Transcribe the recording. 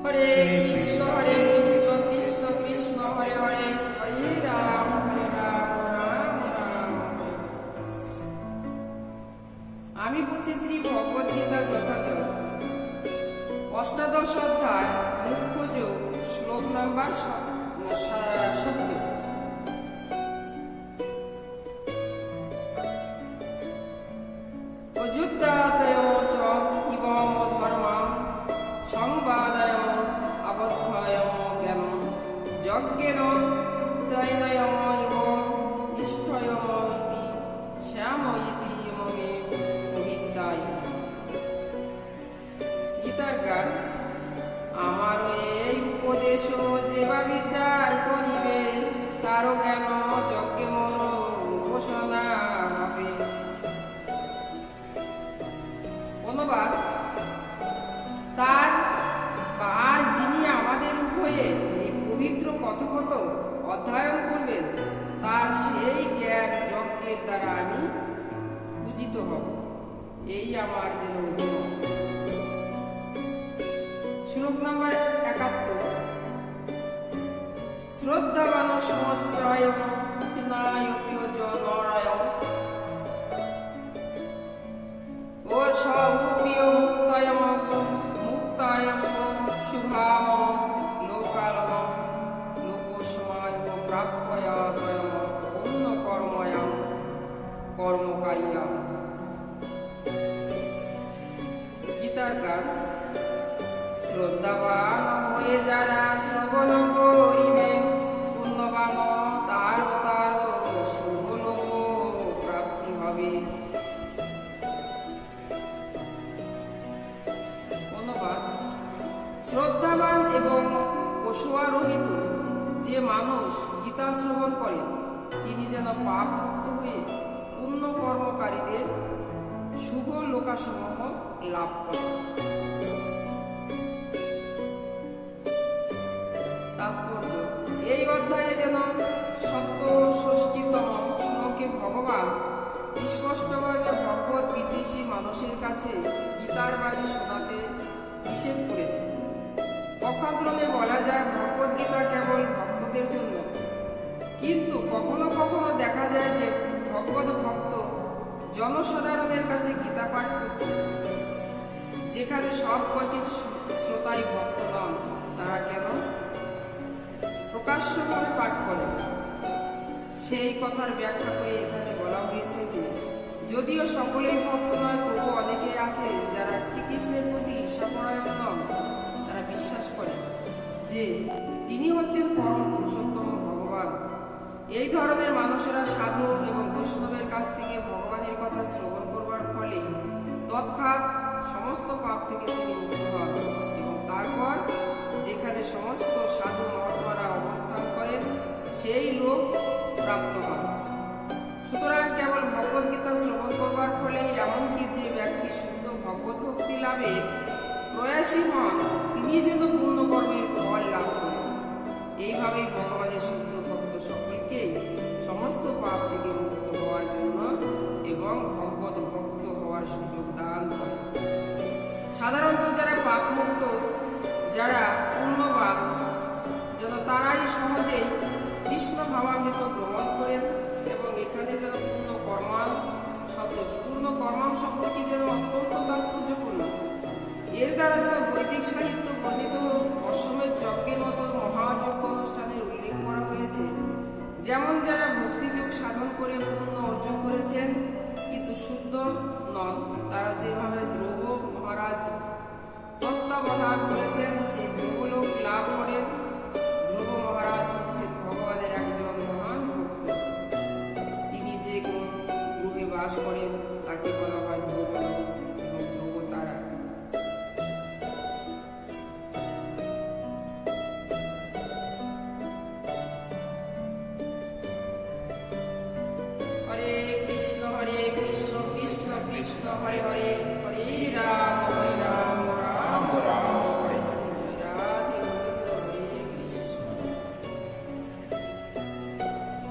হরে কৃষ্ণ কৃষ্ণ কৃষ্ণ হরে হরে, হরে রাম রাম রাম। আমি পড়ছি শ্রী ভগবদ গীতা যথাযথ অষ্টাদশ অধ্যায় মুখ্য যোগ, শ্লোক নাম্বার 70। অযোধ্যাতয় চ ইবম ধর্মম সংবাদয় অবদ্ধয় জ্ঞানম যজ্ঞেন দৈনয় ইবম নিষ্ঠয় ইতি শ্যাম ইতি মমে মোহিতায়। গীতার গান। আমার এই উপদেশ যেবা বিচার করিবে, তারও জ্ঞান যজ্ঞে মোর উপাসনা হবে। অনুবাদ। তার যিনি আমাদের উভয়ে এই পবিত্র কথোপকথন অধ্যয়ন করবেন, তার সেই জ্ঞান যজ্ঞের দ্বারা আমি পূজিত হব, এই আমার যেন অভিমত। শ্লোক নাম্বার 71। শ্রদ্ধাবান সমস্ত্রায় সিনায়প্রিয় নরায় ও সপ্রিয় মুক্তায় শুভাম লোকালম লোকসমায় প্রাপ্যয়তয়ম পুণ্য কর্ময়াম কর্মকারিয়াম। গীতার গান। শ্রদ্ধাবান হয়ে যারা শ্রবণ করিবে, পুণ্যবান তার শুভ লোক প্রাপ্তি হবে। অনুবাদ। শ্রদ্ধাবান এবং পশুয়ারোহিত যে মানুষ গীতা শ্রবণ করেন, তিনি যেন পাপ মুক্ত হয়ে পুণ্য কর্মকারীদের শুভ লোকাসমূহ লাভ করেন। তাৎপর্য। এই অধ্যায়ে যেন 67তম শ্লোকে ভগবান স্পষ্টভাবে ভগবত বিদ্বেষী মানুষের কাছে গীতার বাণী শোনাতে নিষেধ করেছে। পক্ষান্তরে বলা যায় ভগবত গীতা কেবল ভক্তদের জন্য, কিন্তু কখনো কখনো দেখা যায় যে ভগবত ভক্ত জনসাধারণের কাছে গীতা পাঠ করছে। যেখানে সব কটি শ্রোতাই ভক্ত নন, তারা কেন প্রকাশ্যভাবে পাঠ করে, সেই কথার ব্যাখ্যা করে এখানে বলা হয়েছে যে যদিও সকলেই ভক্ত নয়, তবু অনেকে আছে যারা শ্রীকৃষ্ণের প্রতি ঈর্ষাপরায়ণ নন। তারা বিশ্বাস করে যে তিনি হচ্ছেন পরম পুরুষোত্তম ভগবান। এই ধরনের মানুষেরা সাধু এবং বৈষ্ণবের কাছ থেকে ভগবানের কথা শ্রবণ করবার ফলে তৎক্ষণাৎ সমস্ত পাপ থেকে তিনি মুক্ত হন এবং তারপর যেখানে সমস্ত সাধু মহাত্মারা অবস্থান করেন, সেই লোক প্রাপ্ত হন। সুতরাং কেবল ভগবত গীতা শ্রবণ করবার ফলে এমনকি যে ব্যক্তি শুদ্ধ ভগবত ভক্তি লাভের প্রয়াসী হন, তিনি যেন পূর্ণ কর্মের ফল লাভ করেন। এইভাবেই ভগবানের শুদ্ধ ভক্ত সকলকে সমস্ত পাপ থেকে মুক্ত হওয়ার জন্য এবং ভগবত ভক্ত হওয়ার সুযোগ দান করেন। সাধারণত যারা পাপ মুক্ত, যারা পুণ্যবান, যেন তারাই সহজেই কৃষ্ণ ভাবামৃত গ্রহণ করেন। এবং এখানে যেন পূর্ণ কর্মাম শব্দটি যেন অত্যন্ত তাৎপর্যপূর্ণ। এর দ্বারা যেন বৈদিক সাহিত্য বর্ণিত অশ্বমেধ যজ্ঞের মতো মহাযজ্ঞ অনুষ্ঠানের উল্লেখ করা হয়েছে। যেমন যারা ভক্তিযোগ সাধন করে পূর্ণ অর্জন করেছেন কিন্তু শুদ্ধ নন, তারা যেভাবে ধ্রুব মহারাজ তত্ত্বাবধান করেছেন, সেই ধ্রুবলোক লাভ করেন। ধ্রুব মহারাজ হচ্ছেন ভগবানের একজন মহান ভক্ত। তিনি যে গ্রহে বাস করেন তাকে বলা হয় ধ্রুবলোক এবং ধ্রুব তারা। হরে কৃষ্ণ কৃষ্ণ কৃষ্ণ হরে হরে, হরে রাম